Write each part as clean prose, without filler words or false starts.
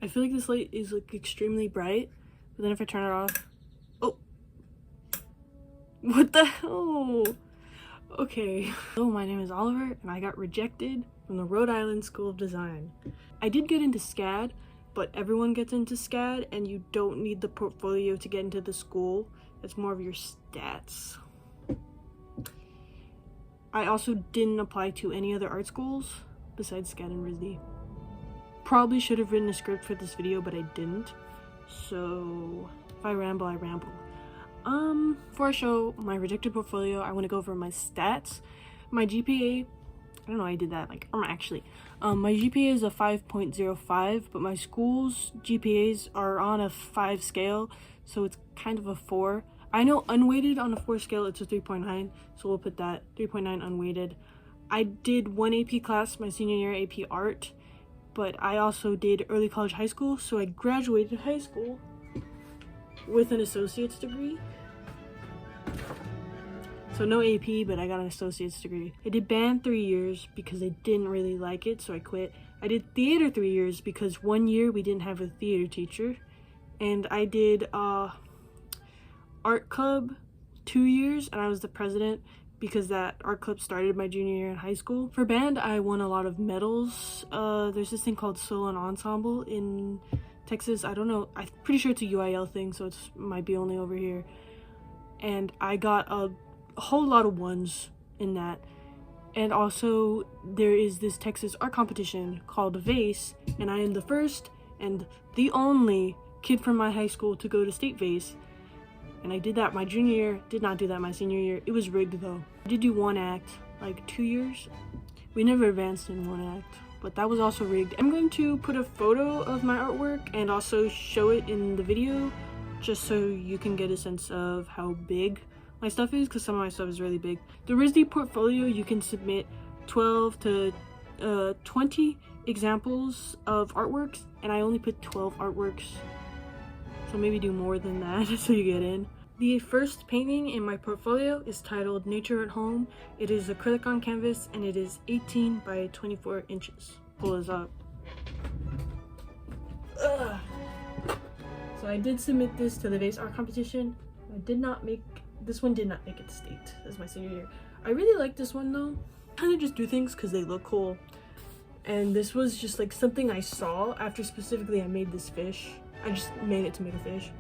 I feel like this light is like extremely bright, but then if I turn it off, oh, what the hell? Okay. Hello, my name is Oliver, and I got rejected from the Rhode Island School of Design. I did get into SCAD, but everyone gets into SCAD, and you don't need the portfolio to get into the school. It's more of your stats. I also didn't apply to any other art schools besides SCAD and RISD. Probably should have written a script for this video, but I didn't. So if I ramble, I ramble. Before I show my rejected portfolio, I want to go over my stats. My GPA, I don't know why I did that, like, actually, my GPA is a 5.05, but my school's GPAs are on a 5 scale, so it's kind of a 4. I know unweighted on a 4 scale, it's a 3.9, so we'll put that, 3.9 unweighted. I did one AP class my senior year, AP Art, but I also did early college high school, so I graduated high school with an associate's degree. So no AP, but I got an associate's degree. I did band 3 years because I didn't really like it, so I quit. I did theater 3 years because 1 year we didn't have a theater teacher. And I did art club 2 years, and I was the president because that art club started my junior year in high school. For band, I won a lot of medals. There's this thing called Solo and Ensemble in Texas. I don't know, I'm pretty sure it's a UIL thing, so it might be only over here. And I got a whole lot of ones in that. And also there is this Texas art competition called VASE, and I am the first and the only kid from my high school to go to state VASE. And I did that my junior year, did not do that my senior year. It was rigged though. I did do one act, like 2 years. We never advanced in one act, but that was also rigged. I'm going to put a photo of my artwork and also show it in the video, just so you can get a sense of how big my stuff is, because some of my stuff is really big. The RISD portfolio, you can submit 12 to 20 examples of artworks, and I only put 12 artworks, so maybe do more than that so you get in. The first painting in my portfolio is titled Nature at Home. It is acrylic on canvas, and it is 18 by 24 inches. Pull this up. Ugh. So I did submit this to the VASE art competition. This one did not make it to state as my senior year. I really like this one though. I kind of just do things because they look cool. And this was just like something I saw after specifically I made this fish. I just made it to make a fish.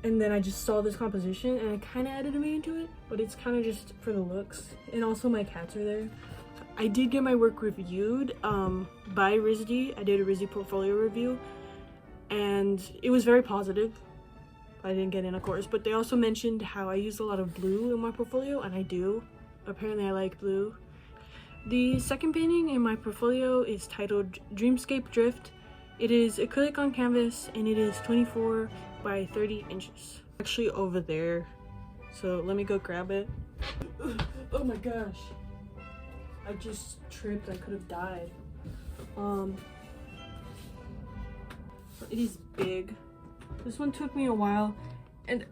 And then I just saw this composition and I kind of added me into it, but it's kind of just for the looks. And also my cats are there. I did get my work reviewed by RISD. I did a RISD portfolio review and it was very positive. I didn't get in, of course, but they also mentioned how I used a lot of blue in my portfolio, and I do. Apparently I like blue. The second painting in my portfolio is titled Dreamscape Drift. It is acrylic on canvas, and it is 24 by 30 inches. Actually over there, so let me go grab it. Oh my gosh. I just tripped, I could have died. It is big. This one took me a while, and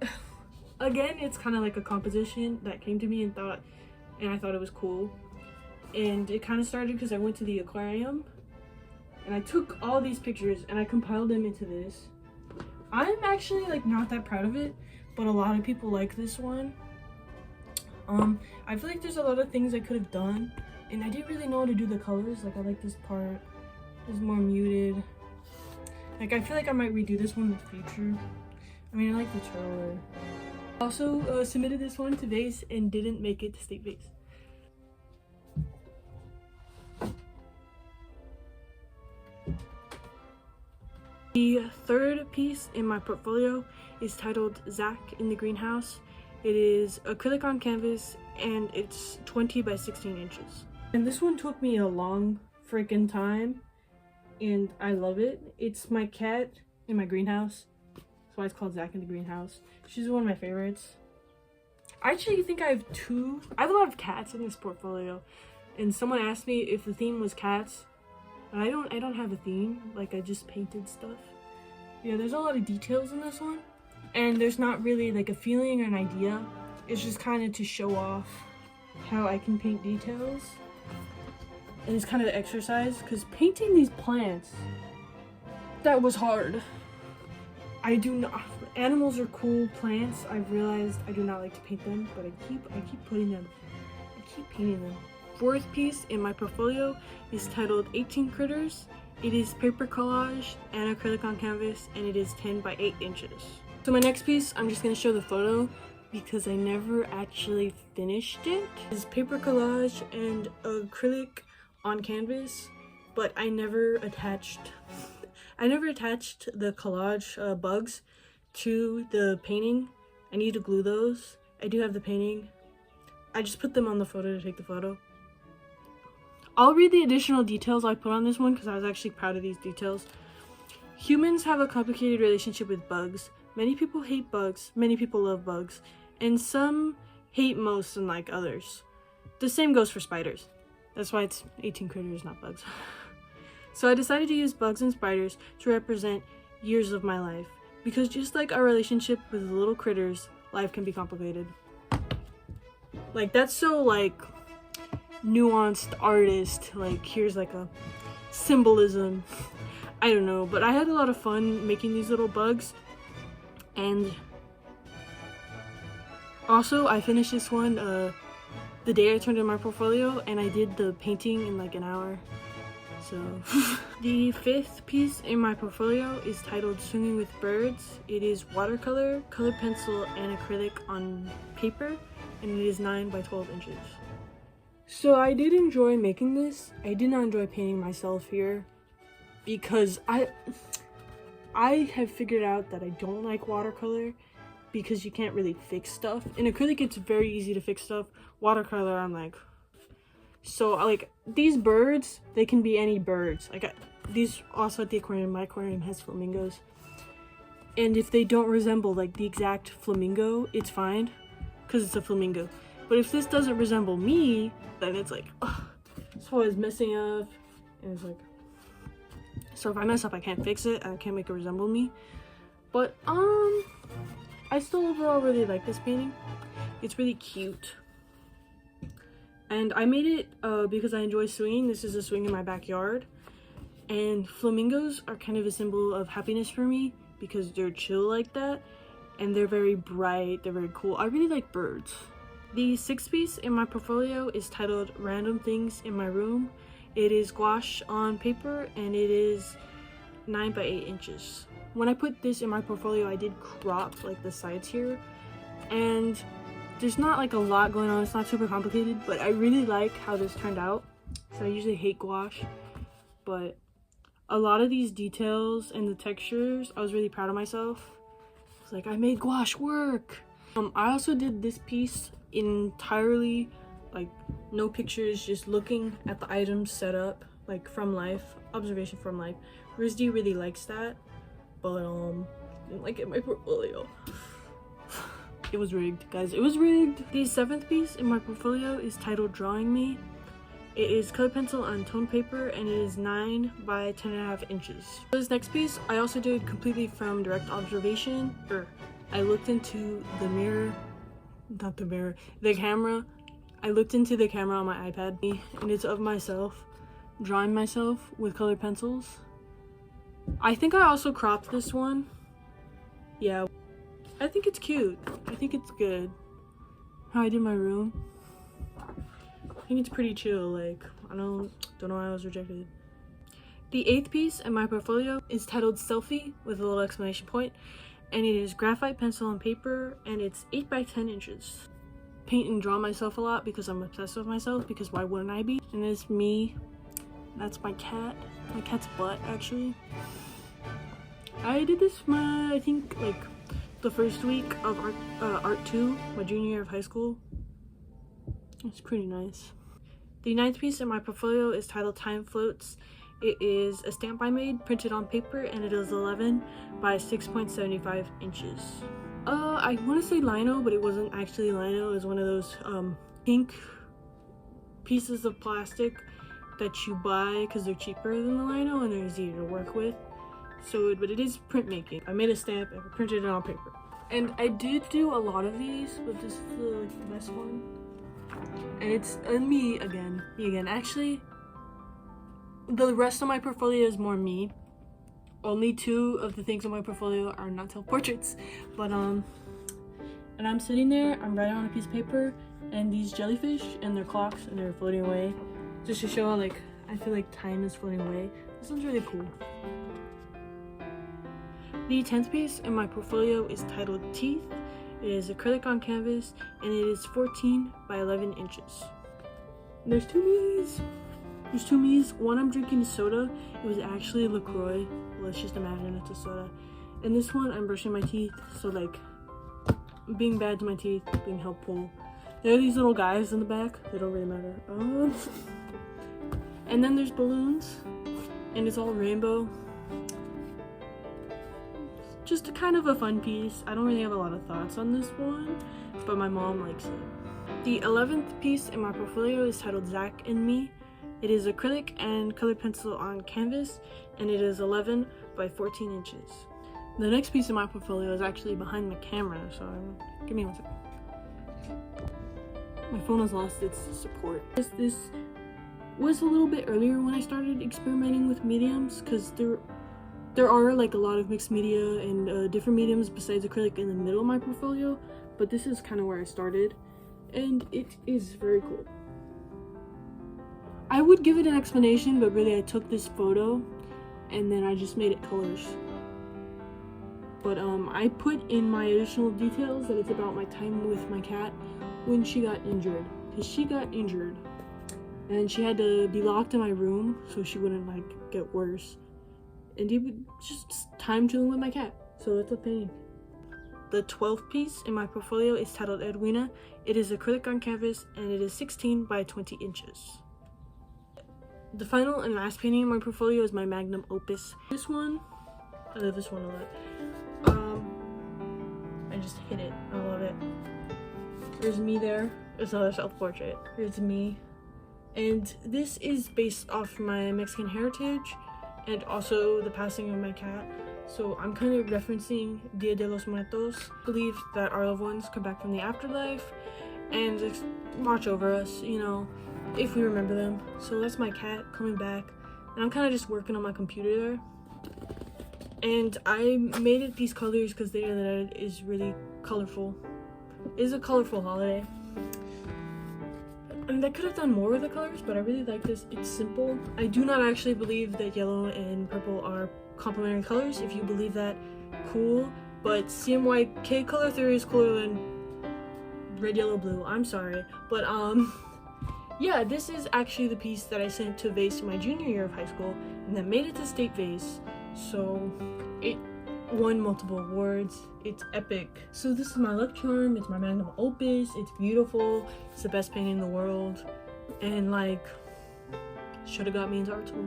again, it's kind of like a composition that came to me and I thought it was cool. And it kind of started because I went to the aquarium and I took all these pictures and I compiled them into this. I'm actually like not that proud of it, but a lot of people like this one. I feel like there's a lot of things I could have done, and I didn't really know how to do the colors. Like I like this part, it's more muted. Like, I feel like I might redo this one in the future. I mean, I like the trailer. Also submitted this one to VASE and didn't make it to state VASE. The third piece in my portfolio is titled Zach in the Greenhouse. It is acrylic on canvas and it's 20 by 16 inches. And this one took me a long freaking time. And I love it. It's my cat in my greenhouse. That's why it's called Zach in the Greenhouse. She's one of my favorites. I actually think I have a lot of cats in this portfolio. And someone asked me if the theme was cats. And I don't have a theme. Like, I just painted stuff. Yeah, there's a lot of details in this one. And there's not really like a feeling or an idea. It's just kind of to show off how I can paint details. And it's kind of an exercise, because painting these plants That was hard. I do not. Animals are cool. Plants, I've realized I do not like to paint them, but I keep putting them. I keep painting them. Fourth piece in my portfolio is titled 18 Critters. It is paper collage and acrylic on canvas, and it is 10 by 8 inches. So my next piece, I'm just gonna show the photo because I never actually finished it. It's paper collage and acrylic on canvas, but I never attached the collage bugs to the painting. I need to glue those. I do have the painting. I just put them on the photo to take the photo. I'll read the additional details I put on this one because I was actually proud of these details. Humans have a complicated relationship with bugs. Many people hate bugs, many people love bugs, and some hate most and like others. The same goes for spiders. That's why it's 18 critters, not bugs. So I decided to use bugs and spiders to represent years of my life, because just like our relationship with little critters, life can be complicated. Like, that's so like nuanced artist, like here's like a symbolism. I don't know, but I had a lot of fun making these little bugs. And also I finished this one the day I turned in my portfolio, and I did the painting in like an hour. So the fifth piece in my portfolio is titled Swimming with Birds. It is watercolor, colored pencil, and acrylic on paper, and it is 9 by 12 inches. So I did enjoy making this. I did not enjoy painting myself here because I have figured out that I don't like watercolor because you can't really fix stuff. In acrylic, it's very easy to fix stuff. Watercolor, I'm like... So, like, these birds, they can be any birds. Like, these also at the aquarium. My aquarium has flamingos. And if they don't resemble, like, the exact flamingo, it's fine. Because it's a flamingo. But if this doesn't resemble me, then it's like, ugh. So I was messing up. And it's like... So if I mess up, I can't fix it. I can't make it resemble me. But, I still overall really like this painting. It's really cute. And I made it because I enjoy swinging. This is a swing in my backyard. And flamingos are kind of a symbol of happiness for me because they're chill like that. And they're very bright. They're very cool. I really like birds. The sixth piece in my portfolio is titled Random Things in My Room. It is gouache on paper, and it is 9 by 8 inches. When I put this in my portfolio, I did crop like the sides here. And there's not like a lot going on. It's not super complicated, but I really like how this turned out. So I usually hate gouache, but a lot of these details and the textures, I was really proud of myself. I was like, I made gouache work. I also did this piece entirely like no pictures, just looking at the items set up, like from life, observation from life. Rizdi really likes that, but didn't like it in my portfolio. It was rigged, guys. It was rigged. The seventh piece in my portfolio is titled Drawing Me. It is colored pencil on toned paper, and it is 9 by 10.5 inches. For this next piece, I also did completely from direct observation. I looked into the mirror, not the mirror, the camera. I looked into the camera on my iPad, and it's of myself, drawing myself with colored pencils. I think I also cropped this one. Yeah. I think it's cute. I think it's good. How I did my room. I think it's pretty chill. Like, I don't know why I was rejected. The eighth piece in my portfolio is titled Selfie with a little exclamation point, and it is graphite pencil on paper, and it's 8 by 10 inches. Paint and draw myself a lot because I'm obsessed with myself, because why wouldn't I be? And it's me. That's my cat. My cat's butt, actually. I did this I think like the first week of art 2, my junior year of high school. It's pretty nice. The ninth piece in my portfolio is titled Time Floats. It is a stamp I made, printed on paper, and it is 11 by 6.75 inches. I want to say lino, but it wasn't actually lino. It was one of those pink pieces of plastic that you buy because they're cheaper than the lino and they're easier to work with. So, but it is printmaking. I made a stamp and printed it on paper. And I did do a lot of these, but this is the best one. And it's me again. Actually, the rest of my portfolio is more me. only 2 of the things on my portfolio are not self-portraits, but and I'm sitting there, I'm writing on a piece of paper, and these jellyfish and their clocks, and they're floating away, just to show how like I feel like time is floating away. This one's really cool. The 10th piece in my portfolio is titled Teeth. It is acrylic on canvas, and it is 14 by 11 inches. There's 2 me's. There's 2 me's. One, I'm drinking soda. It was actually LaCroix. Let's just imagine it's a soda. And this one, I'm brushing my teeth. So like, being bad to my teeth, being helpful. There are these little guys in the back. They don't really matter. And then there's balloons, and it's all rainbow. Just a kind of a fun piece. I don't really have a lot of thoughts on this one, but my mom likes it. The 11th piece in my portfolio is titled Zach and Me. It is acrylic and colored pencil on canvas, and it is 11 by 14 inches. The next piece in my portfolio is actually behind the camera, so give me one second. My phone has lost its support. This was a little bit earlier when I started experimenting with mediums, because there are like a lot of mixed media and different mediums besides acrylic in the middle of my portfolio, but this is kind of where I started, and it is very cool. I would give it an explanation, but really I took this photo and then I just made it colors. But I put in my additional details that it's about my time with my cat when she got injured, because she got injured and she had to be locked in my room so she wouldn't like get worse. And it was just time chilling with my cat, so that's a painting. The 12th piece in my portfolio is titled Edwina. It is acrylic on canvas, and it is 16 by 20 inches. The final and last painting in my portfolio is my Magnum opus. This one, I love this one a lot. I just hit it, I love it. There's me there, it's another self-portrait. Here's me. And this is based off my Mexican heritage, and also the passing of my cat. So I'm kind of referencing Dia de los Muertos. I believe that our loved ones come back from the afterlife and just watch over us, you know, if we remember them. So that's my cat coming back, and I'm kind of just working on my computer there. And I made it these colors because the internet is really colorful. It is a colorful holiday. I mean, I could have done more with the colors, but I really like this. It's simple. I do not actually believe that yellow and purple are complementary colors. If you believe that, cool. But CMYK color theory is cooler than red, yellow, blue. I'm sorry. But, yeah, this is actually the piece that I sent to Vase in my junior year of high school, and that made it to State Vase. So, it won multiple awards. It's epic. So this is my luck charm. It's my Magnum opus. It's beautiful. It's the best painting in the world, and like, should have got me into art school.